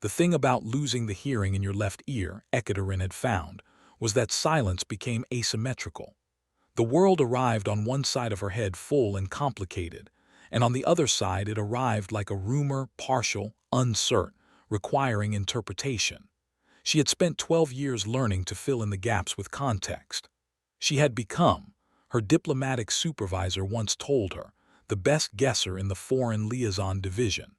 The thing about losing the hearing in your left ear, Ekaterin had found, was that silence became asymmetrical. The world arrived on one side of her head full and complicated, and on the other side it arrived like a rumor, partial, uncertain, requiring interpretation. She had spent 12 years learning to fill in the gaps with context. She had become, her diplomatic supervisor once told her, the best guesser in the foreign liaison division.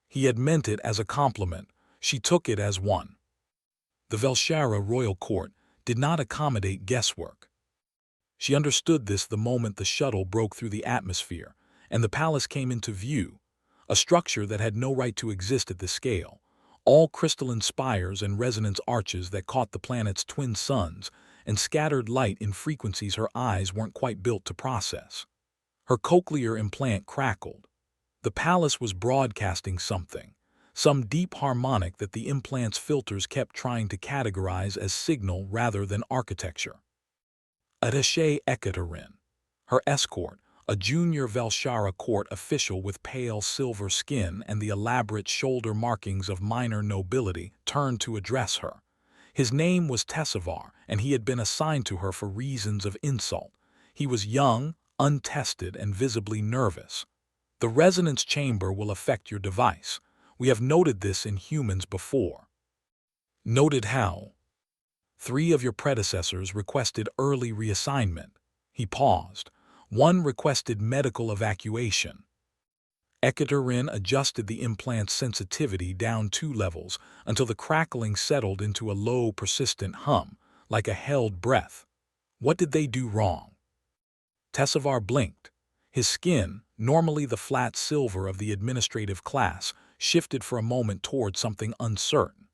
He had meant it as a compliment. She took it as one. The Vel'Shara Royal Court did not accommodate guesswork. She understood this the moment the shuttle broke through the atmosphere and the palace came into view, a structure that had no right to exist at this scale, all crystalline spires and resonance arches that caught the planet's twin suns and scattered light in frequencies her eyes weren't quite built to process. Her cochlear implant crackled. The palace was broadcasting something, some deep harmonic that the implant's filters kept trying to categorize as signal rather than architecture. Attaché Ekaterin, her escort, a junior Vel'Shara Court official with pale silver skin and the elaborate shoulder markings of minor nobility, turned to address her. His name was Tessavar, and he had been assigned to her for reasons of insult. He was young, untested, and visibly nervous. The resonance chamber will affect your device. We have noted this in humans before. Noted how? 3 of your predecessors requested early reassignment. He paused. 1 requested medical evacuation. Ekaterin adjusted the implant's sensitivity down 2 levels until the crackling settled into a low, persistent hum, like a held breath. What did they do wrong? Tessavar blinked. His skin, normally the flat silver of the administrative class, shifted for a moment toward something uncertain.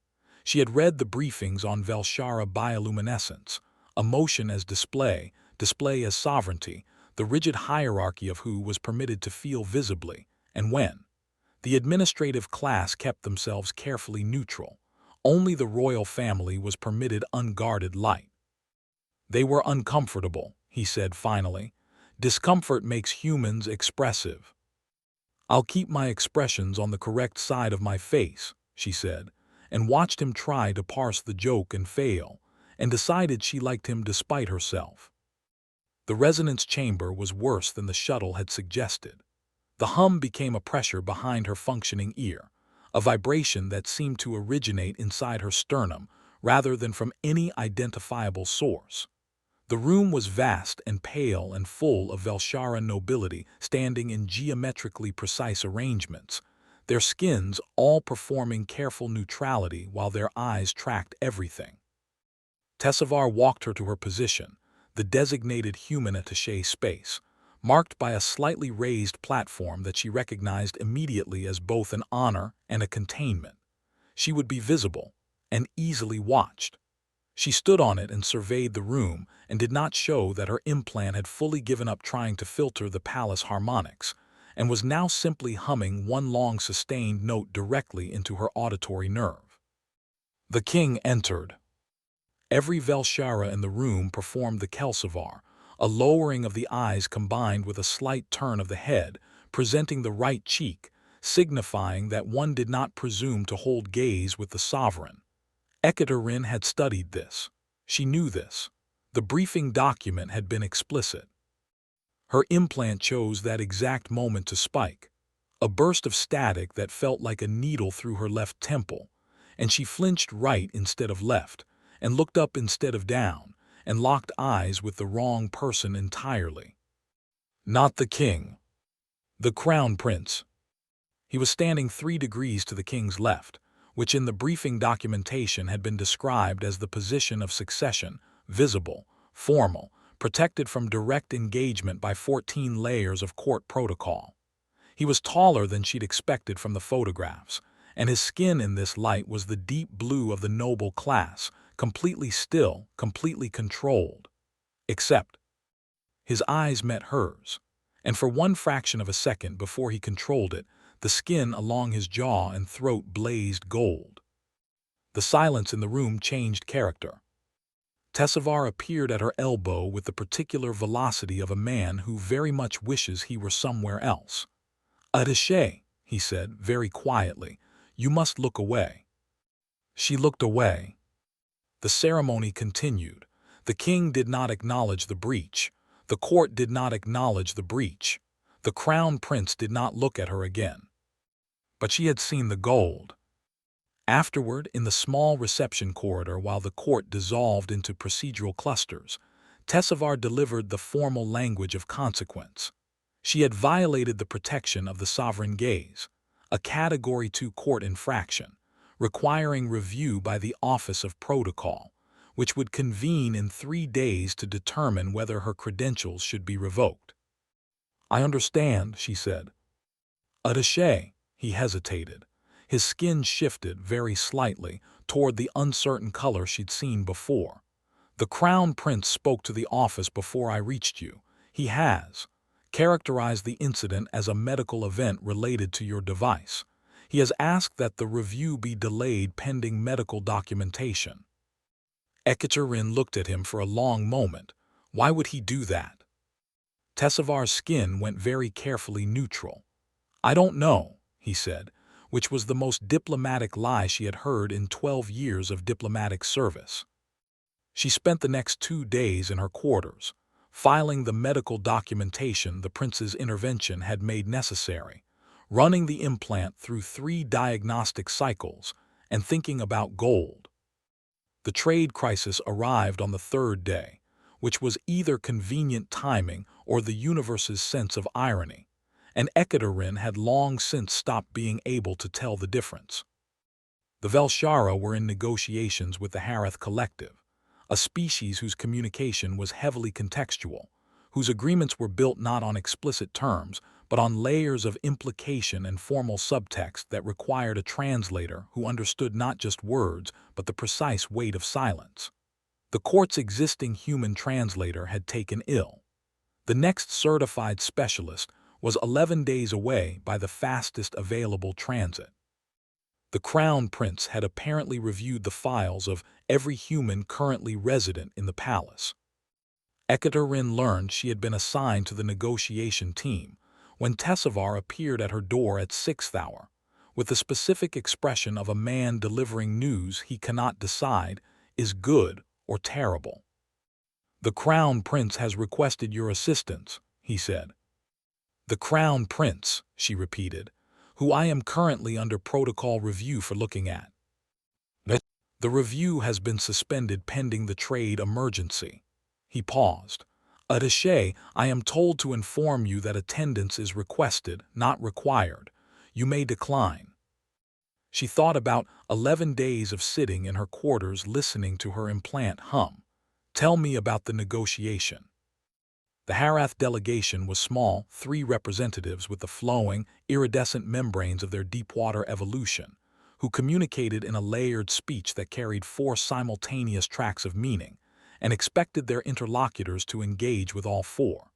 She had read the briefings on Vel'Shara bioluminescence, emotion as display, display as sovereignty, the rigid hierarchy of who was permitted to feel visibly, and when. The administrative class kept themselves carefully neutral. Only the royal family was permitted unguarded light. They were uncomfortable, he said finally. Discomfort makes humans expressive. I'll keep my expressions on the correct side of my face, she said, and watched him try to parse the joke and fail, and decided she liked him despite herself. The resonance chamber was worse than the shuttle had suggested. The hum became a pressure behind her functioning ear, a vibration that seemed to originate inside her sternum rather than from any identifiable source. The room was vast and pale and full of Vel'Shara nobility standing in geometrically precise arrangements, their skins all performing careful neutrality while their eyes tracked everything. Tessavar walked her to her position, the designated human attaché space, marked by a slightly raised platform that she recognized immediately as both an honor and a containment. She would be visible and easily watched. She stood on it and surveyed the room and did not show that her implant had fully given up trying to filter the palace harmonics and was now simply humming one long sustained note directly into her auditory nerve. The king entered. Every Vel'Shara in the room performed the Kelsavar, a lowering of the eyes combined with a slight turn of the head, presenting the right cheek, signifying that one did not presume to hold gaze with the sovereign. Ekaterin had studied this. She knew this. The briefing document had been explicit. Her implant chose that exact moment to spike, a burst of static that felt like a needle through her left temple, and she flinched right instead of left, and looked up instead of down, and locked eyes with the wrong person entirely. Not the king. The crown prince. He was standing 3 degrees to the king's left, which in the briefing documentation had been described as the position of succession, visible, formal, protected from direct engagement by 14 layers of court protocol. He was taller than she'd expected from the photographs, and his skin in this light was the deep blue of the noble class, completely still, completely controlled. Except, his eyes met hers, and for one fraction of a second before he controlled it, the skin along his jaw and throat blazed gold. The silence in the room changed character. Tessavar appeared at her elbow with the particular velocity of a man who very much wishes he were somewhere else. "Attaché," he said very quietly, You must look away." She looked away. The ceremony continued. The king did not acknowledge the breach. The court did not acknowledge the breach. The crown prince did not look at her again. But she had seen the gold. Afterward, in the small reception corridor while the court dissolved into procedural clusters, Tessavar delivered the formal language of consequence. She had violated the protection of the sovereign gaze, a Category 2 court infraction, requiring review by the Office of Protocol, which would convene in 3 days to determine whether her credentials should be revoked. "I understand," she said. "Attaché," he hesitated. His skin shifted very slightly toward the uncertain color she'd seen before. "The Crown Prince spoke to the office before I reached you. He has characterized the incident as a medical event related to your device. He has asked that the review be delayed pending medical documentation." Ekaterin looked at him for a long moment. Why would he do that? Tessavar's skin went very carefully neutral. "I don't know," he said, which was the most diplomatic lie she had heard in 12 years of diplomatic service. She spent the next 2 days in her quarters, filing the medical documentation the prince's intervention had made necessary, running the implant through 3 diagnostic cycles, and thinking about gold. The trade crisis arrived on the 3rd day, which was either convenient timing or the universe's sense of irony, and Ekaterin had long since stopped being able to tell the difference. The Vel'Shara were in negotiations with the Harath Collective, a species whose communication was heavily contextual, whose agreements were built not on explicit terms, but on layers of implication and formal subtext that required a translator who understood not just words, but the precise weight of silence. The court's existing human translator had taken ill. The next certified specialist was 11 days away by the fastest available transit. The Crown Prince had apparently reviewed the files of every human currently resident in the palace. Ekaterin learned she had been assigned to the negotiation team when Tessavar appeared at her door at 6th hour, with the specific expression of a man delivering news he cannot decide is good or terrible. "The Crown Prince has requested your assistance," he said. "The Crown Prince," she repeated, "who I am currently under protocol review for looking at. The review has been suspended pending the trade emergency." He paused. "Attaché, I am told to inform you that attendance is requested, not required. You may decline." She thought about 11 days of sitting in her quarters listening to her implant hum. "Tell me about the negotiation." The Harath delegation was small, 3 representatives with the flowing, iridescent membranes of their deep-water evolution, who communicated in a layered speech that carried 4 simultaneous tracks of meaning, and expected their interlocutors to engage with all 4.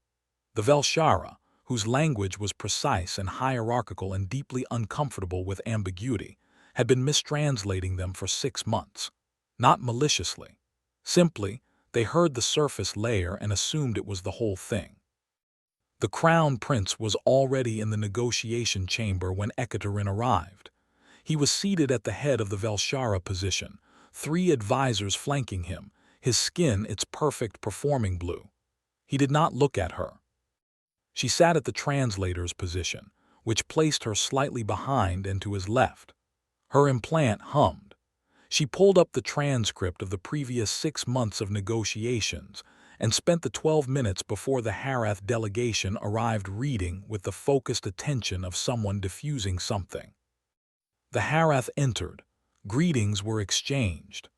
The Vel'Shara, whose language was precise and hierarchical and deeply uncomfortable with ambiguity, had been mistranslating them for 6 months. Not maliciously. Simply, they heard the surface layer and assumed it was the whole thing. The Crown Prince was already in the negotiation chamber when Ekaterin arrived. He was seated at the head of the Vel'Shara position, 3 advisors flanking him, his skin its perfect performing blue. He did not look at her. She sat at the translator's position, which placed her slightly behind and to his left. Her implant hummed. She pulled up the transcript of the previous 6 months of negotiations and spent the 12 minutes before the Harath delegation arrived reading with the focused attention of someone diffusing something. The Harath entered. Greetings were exchanged.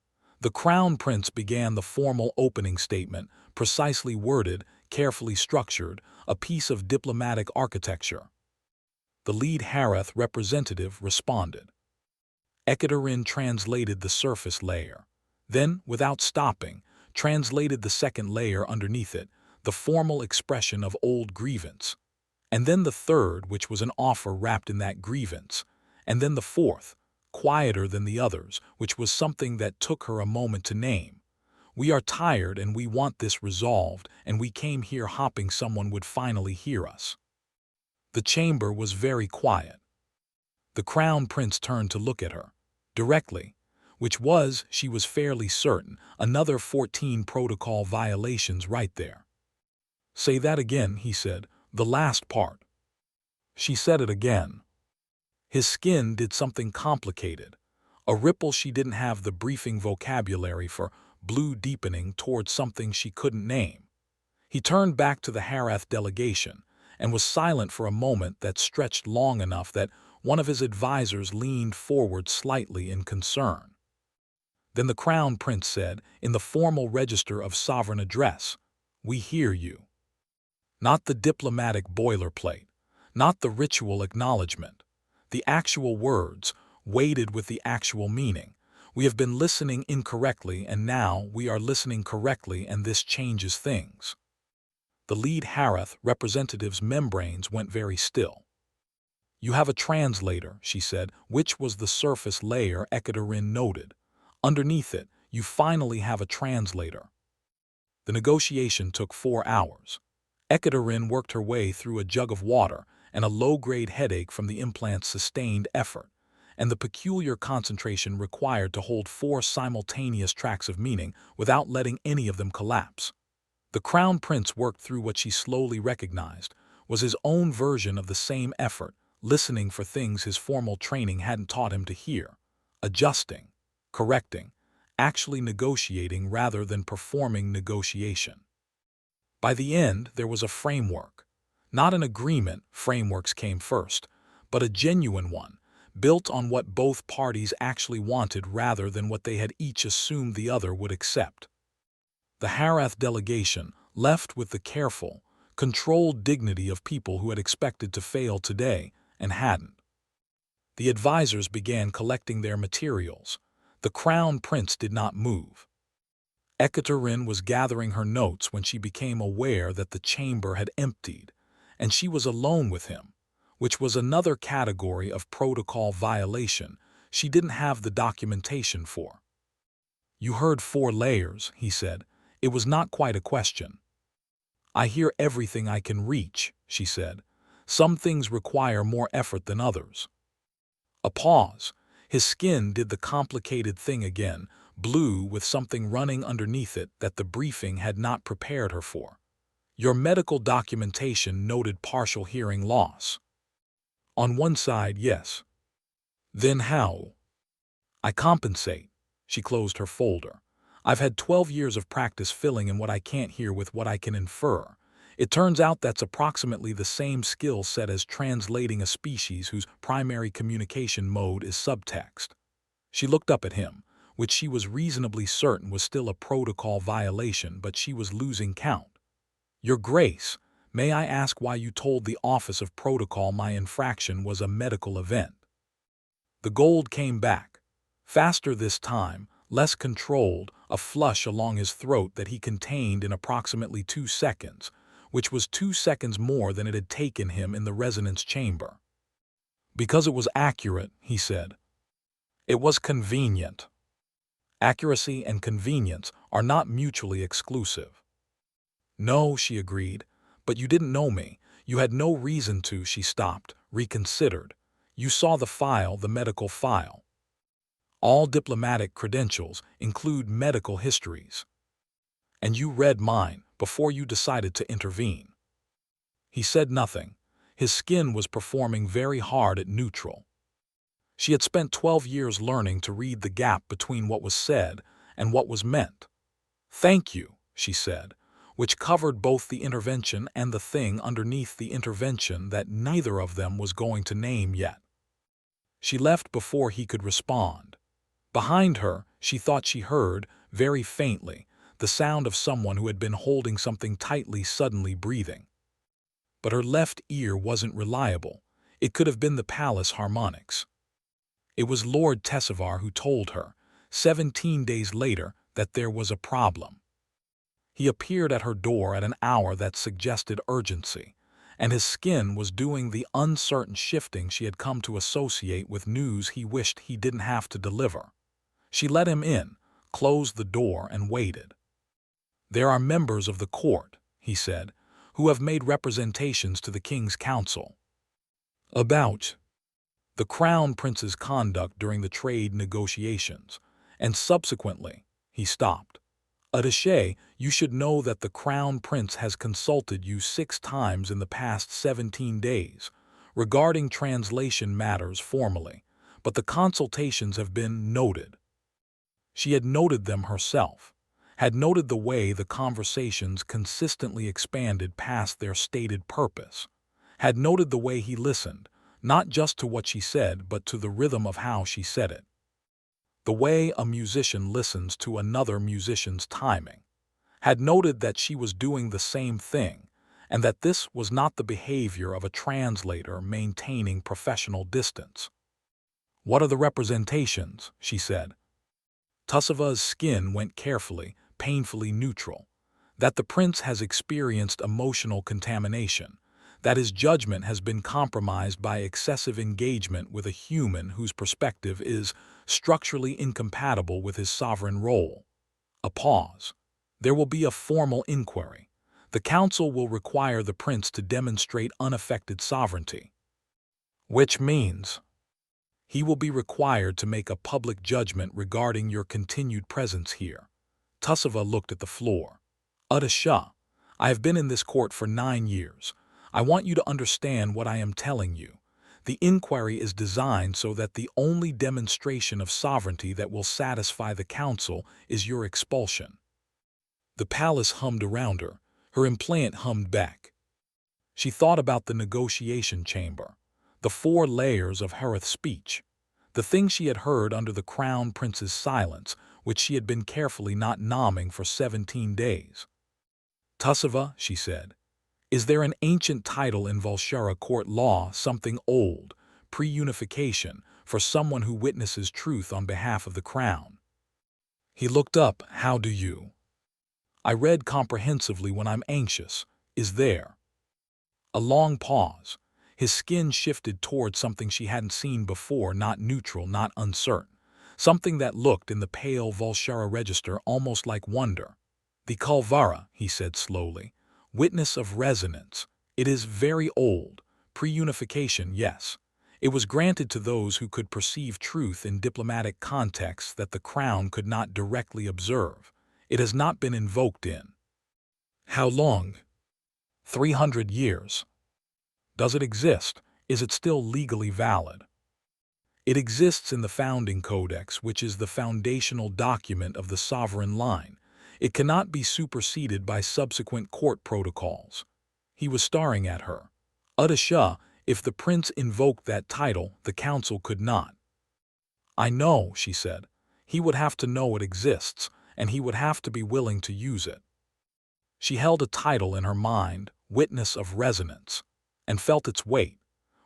The Crown Prince began the formal opening statement, precisely worded, carefully structured, a piece of diplomatic architecture. The lead Harath representative responded. Ekaterin translated the surface layer, then, without stopping, translated the second layer underneath it, the formal expression of old grievance, and then the third, which was an offer wrapped in that grievance, and then the fourth, quieter than the others, which was something that took her a moment to name. "We are tired and we want this resolved, and we came here hoping someone would finally hear us." The chamber was very quiet. The crown prince turned to look at her, directly, which was, she was fairly certain, another 14 protocol violations right there. "Say that again," he said, "the last part." She said it again. His skin did something complicated, a ripple she didn't have the briefing vocabulary for, blue deepening towards something she couldn't name. He turned back to the Harath delegation and was silent for a moment that stretched long enough that one of his advisors leaned forward slightly in concern. Then the crown prince said, in the formal register of sovereign address, "We hear you." Not the diplomatic boilerplate, not the ritual acknowledgement, the actual words, weighted with the actual meaning. "We have been listening incorrectly and now we are listening correctly and this changes things." The lead Harath representative's membranes went very still. "You have a translator," she said, which was the surface layer Ekaterin noted. "Underneath it, you finally have a translator." The negotiation took 4 hours. Ekaterin worked her way through a jug of water and a low-grade headache from the implant's sustained effort, and the peculiar concentration required to hold 4 simultaneous tracks of meaning without letting any of them collapse. The crown prince worked through what she slowly recognized was his own version of the same effort, listening for things his formal training hadn't taught him to hear, adjusting, correcting, actually negotiating rather than performing negotiation. By the end, there was a framework. Not an agreement, frameworks came first, but a genuine one, built on what both parties actually wanted rather than what they had each assumed the other would accept. The Harath delegation left with the careful, controlled dignity of people who had expected to fail today and hadn't. The advisors began collecting their materials. The crown prince did not move. Ekaterin was gathering her notes when she became aware that the chamber had emptied, and she was alone with him, which was another category of protocol violation she didn't have the documentation for. "You heard 4 layers," he said. It was not quite a question. "I hear everything I can reach," she said. "Some things require more effort than others." A pause. His skin did the complicated thing again, blue with something running underneath it that the briefing had not prepared her for. "Your medical documentation noted partial hearing loss." "On one side, yes." "Then how?" "I compensate." She closed her folder. "I've had 12 years of practice filling in what I can't hear with what I can infer. It turns out that's approximately the same skill set as translating a species whose primary communication mode is subtext." She looked up at him, which she was reasonably certain was still a protocol violation, but she was losing count. "Your Grace, may I ask why you told the Office of Protocol my infraction was a medical event?" The gold came back. Faster this time, less controlled, a flush along his throat that he contained in approximately 2 seconds, which was 2 seconds more than it had taken him in the resonance chamber. "Because it was accurate," he said. "It was convenient." Accuracy and convenience are not mutually exclusive. "No," she agreed, "but you didn't know me. You had no reason to." She stopped, reconsidered. "You saw the file, the medical file. All diplomatic credentials include medical histories. And you read mine before you decided to intervene." He said nothing. His skin was performing very hard at neutral. She had spent 12 years learning to read the gap between what was said and what was meant. "Thank you," she said, which covered both the intervention and the thing underneath the intervention that neither of them was going to name yet. She left before he could respond. Behind her, she thought she heard, very faintly, the sound of someone who had been holding something tightly suddenly breathing. But her left ear wasn't reliable. It could have been the palace harmonics. It was Lord Tessivar who told her, 17 days later, that there was a problem. He appeared at her door at an hour that suggested urgency, and his skin was doing the uncertain shifting she had come to associate with news he wished he didn't have to deliver. She let him in, closed the door, and waited. "There are members of the court," he said, "who have made representations to the King's Council." "About?" The Crown Prince's conduct during the trade negotiations, and subsequently, he stopped. Attaché, you should know that the Crown Prince has consulted you 6 times in the past 17 days, regarding translation matters formally, but the consultations have been noted. She had noted them herself, had noted the way the conversations consistently expanded past their stated purpose, had noted the way he listened, not just to what she said but to the rhythm of how she said it. The way a musician listens to another musician's timing, had noted that she was doing the same thing, and that this was not the behavior of a translator maintaining professional distance. "What are the representations?" she said. Tusava's skin went carefully, painfully neutral. That the prince has experienced emotional contamination, that his judgment has been compromised by excessive engagement with a human whose perspective is structurally incompatible with his sovereign role. A pause. There will be a formal inquiry. The council will require the prince to demonstrate unaffected sovereignty. Which means he will be required to make a public judgment regarding your continued presence here. Tusava looked at the floor. Attaché, I have been in this court for 9 years. I want you to understand what I am telling you. The inquiry is designed so that the only demonstration of sovereignty that will satisfy the council is your expulsion. The palace hummed around her. Her implant hummed back. She thought about the negotiation chamber, the 4 layers of Harith's speech, the things she had heard under the Crown Prince's silence, which she had been carefully not nomming for 17 days. "Tusava," she said, "is there an ancient title in Vel'Shara court law, something old, pre-unification, for someone who witnesses truth on behalf of the crown?" He looked up. "How do you?" "I read comprehensively when I'm anxious. Is there?" A long pause. His skin shifted toward something she hadn't seen before, not neutral, not uncertain. Something that looked in the pale Vel'Shara register almost like wonder. "The Kulvara," he said slowly. "Witness of resonance. It is very old. Pre-unification, yes. It was granted to those who could perceive truth in diplomatic contexts that the crown could not directly observe. It has not been invoked in..." "How long?" 300 years. "Does it exist? Is it still legally valid?" "It exists in the Founding Codex, which is the foundational document of the sovereign line. It cannot be superseded by subsequent court protocols." He was staring at her. "Attaché, if the prince invoked that title, the council could not." "I know," she said. "He would have to know it exists, and he would have to be willing to use it." She held a title in her mind, Witness of Resonance, and felt its weight,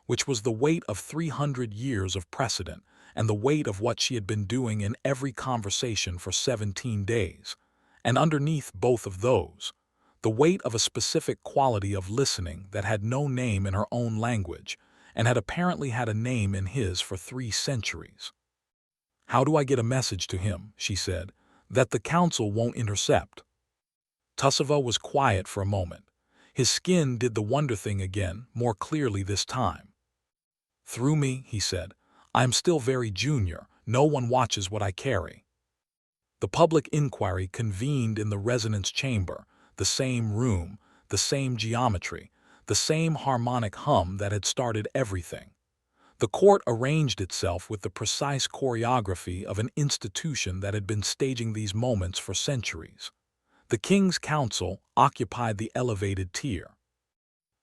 which was the weight of 300 years of precedent and the weight of what she had been doing in every conversation for 17 days. And underneath both of those, the weight of a specific quality of listening that had no name in her own language and had apparently had a name in his for 3 centuries. "How do I get a message to him," she said, "that the council won't intercept?" Tusava was quiet for a moment. His skin did the wonder thing again, more clearly this time. "Through me," he said. "I am still very junior. No one watches what I carry." The public inquiry convened in the resonance chamber, the same room, the same geometry, the same harmonic hum that had started everything. The court arranged itself with the precise choreography of an institution that had been staging these moments for centuries. The King's Council occupied the elevated tier.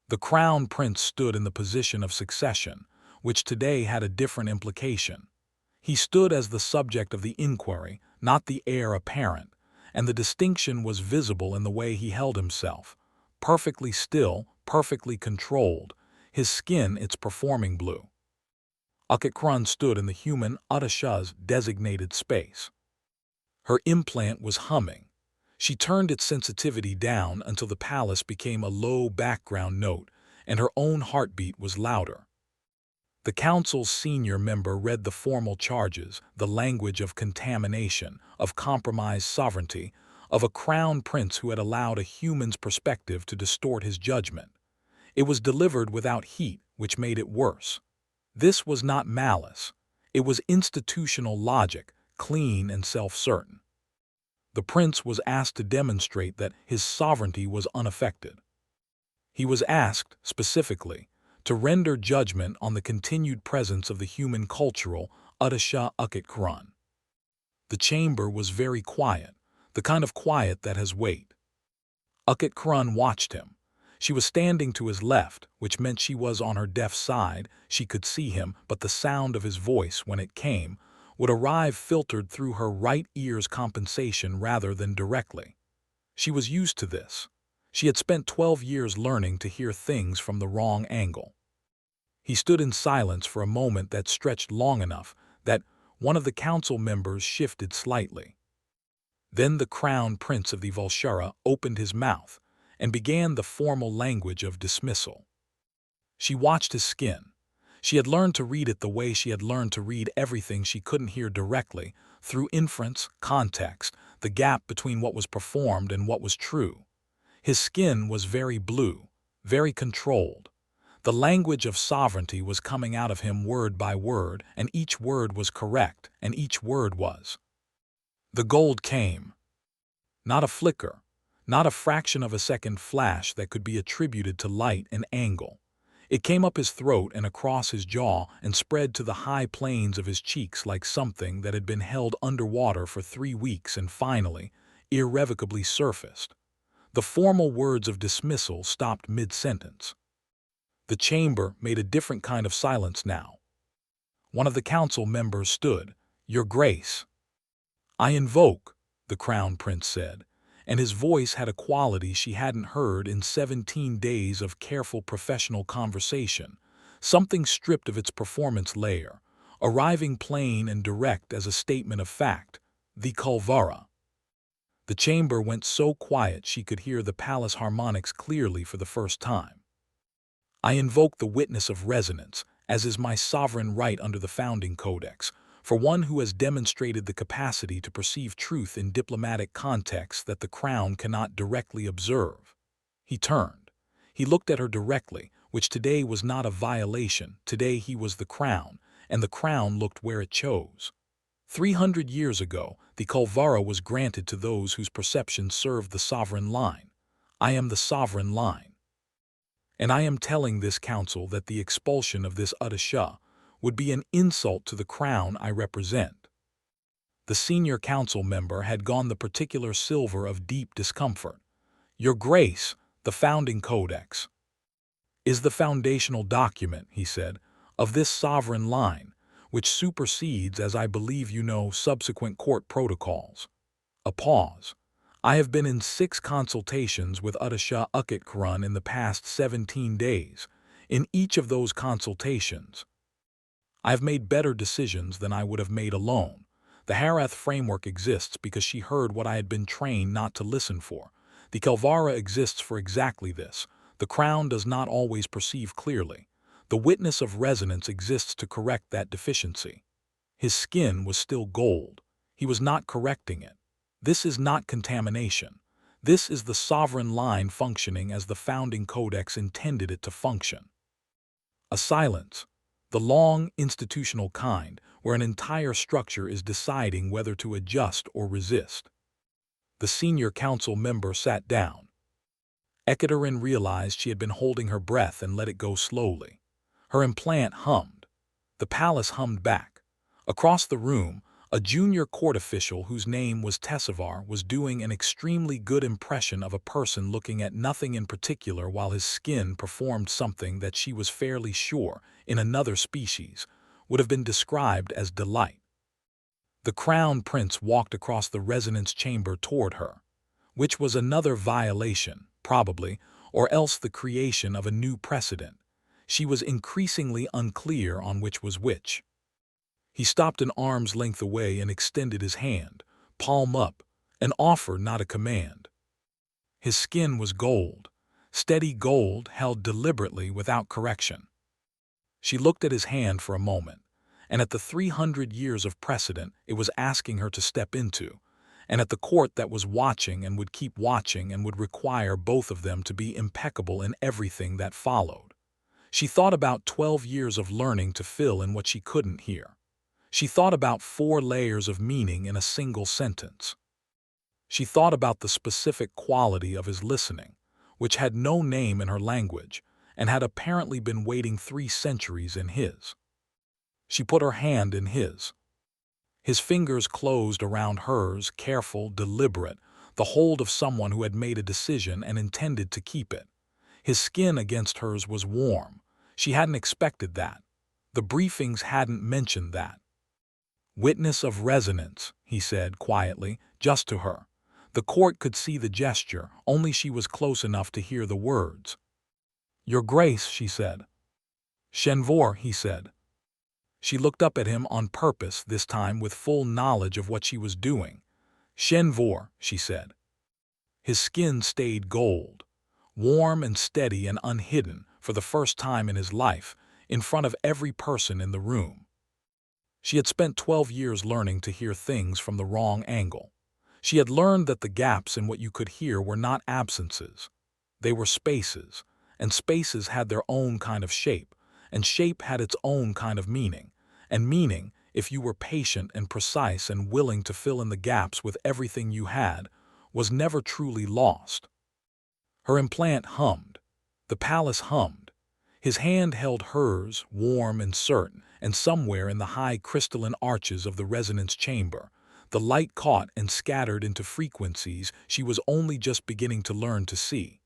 The Crown Prince stood in the position of succession, which today had a different implication. He stood as the subject of the inquiry, not the heir apparent, and the distinction was visible in the way he held himself, perfectly still, perfectly controlled, his skin its performing blue. Ekaterin stood in the human attaché's designated space. Her implant was humming. She turned its sensitivity down until the palace became a low background note, and her own heartbeat was louder. The council's senior member read the formal charges, the language of contamination, of compromised sovereignty, of a crown prince who had allowed a human's perspective to distort his judgment. It was delivered without heat, which made it worse. This was not malice. It was institutional logic, clean and self-certain. The prince was asked to demonstrate that his sovereignty was unaffected. He was asked, specifically, to render judgment on the continued presence of the human cultural attaché Ekaterin. The chamber was very quiet, the kind of quiet that has weight. Ekaterin watched him. She was standing to his left, which meant she was on her deaf side. She could see him, but the sound of his voice, when it came, would arrive filtered through her right ear's compensation rather than directly. She was used to this. She had spent 12 years learning to hear things from the wrong angle. He stood in silence for a moment that stretched long enough that one of the council members shifted slightly. Then the crown prince of the Vel'Shara opened his mouth and began the formal language of dismissal. She watched his skin. She had learned to read it the way she had learned to read everything she couldn't hear directly, through inference, context, the gap between what was performed and what was true. His skin was very blue, very controlled. The language of sovereignty was coming out of him word by word, and each word was correct, and each word was. The gold came. Not a flicker, not a fraction of a second flash that could be attributed to light and angle. It came up his throat and across his jaw and spread to the high planes of his cheeks like something that had been held underwater for 3 weeks and finally, irrevocably surfaced. The formal words of dismissal stopped mid-sentence. The chamber made a different kind of silence now. One of the council members stood. "Your Grace." "I invoke," the crown prince said, and his voice had a quality she hadn't heard in 17 days of careful professional conversation, something stripped of its performance layer, arriving plain and direct as a statement of fact, the Kulvara. The chamber went so quiet she could hear the palace harmonics clearly for the first time. "I invoke the witness of resonance, as is my sovereign right under the founding codex, for one who has demonstrated the capacity to perceive truth in diplomatic contexts that the crown cannot directly observe." He turned. He looked at her directly, which today was not a violation. Today he was the crown, and the crown looked where it chose. 300 years ago, the Kulvara was granted to those whose perceptions served the sovereign line. I am the sovereign line. And I am telling this council that the expulsion of this attaché would be an insult to the crown I represent. The senior council member had gone the particular silver of deep discomfort. "Your Grace, the founding codex is the foundational document," he said, "of this sovereign line, which supersedes, as I believe you know, subsequent court protocols." A pause. "I have been in 6 consultations with attaché Ekaterin in the past 17 days. In each of those consultations, I have made better decisions than I would have made alone. The Harath framework exists because she heard what I had been trained not to listen for. The Kulvara exists for exactly this. The crown does not always perceive clearly. The witness of resonance exists to correct that deficiency." His skin was still gold. He was not correcting it. This is not contamination. This is the sovereign line functioning as the founding codex intended it to function. A silence. The long, institutional kind, where an entire structure is deciding whether to adjust or resist. The senior council member sat down. Ekaterin realized she had been holding her breath and let it go slowly. Her implant hummed. The palace hummed back. Across the room, a junior court official whose name was Tessavar was doing an extremely good impression of a person looking at nothing in particular while his skin performed something that she was fairly sure, in another species, would have been described as delight. The crown prince walked across the resonance chamber toward her, which was another violation, probably, or else the creation of a new precedent. She was increasingly unclear on which was which. He stopped an arm's length away and extended his hand, palm up, an offer, not a command. His skin was gold, steady gold held deliberately without correction. She looked at his hand for a moment, and at the 300 years of precedent it was asking her to step into, and at the court that was watching and would keep watching and would require both of them to be impeccable in everything that followed. She thought about 12 years of learning to fill in what she couldn't hear. She thought about 4 layers of meaning in a single sentence. She thought about the specific quality of his listening, which had no name in her language and had apparently been waiting 3 centuries in his. She put her hand in his. His fingers closed around hers, careful, deliberate, the hold of someone who had made a decision and intended to keep it. His skin against hers was warm. She hadn't expected that. The briefings hadn't mentioned that. "Witness of resonance," he said quietly, just to her. The court could see the gesture, only she was close enough to hear the words. "Your Grace," she said. "Shenvor," he said. She looked up at him on purpose, this time with full knowledge of what she was doing. "Shenvor," she said. His skin stayed gold, warm and steady and unhidden for the first time in his life, in front of every person in the room. She had spent 12 years learning to hear things from the wrong angle. She had learned that the gaps in what you could hear were not absences. They were spaces, and spaces had their own kind of shape, and shape had its own kind of meaning, and meaning, if you were patient and precise and willing to fill in the gaps with everything you had, was never truly lost. Her implant hummed. The palace hummed. His hand held hers, warm and certain, and somewhere in the high crystalline arches of the resonance chamber, the light caught and scattered into frequencies she was only just beginning to learn to see.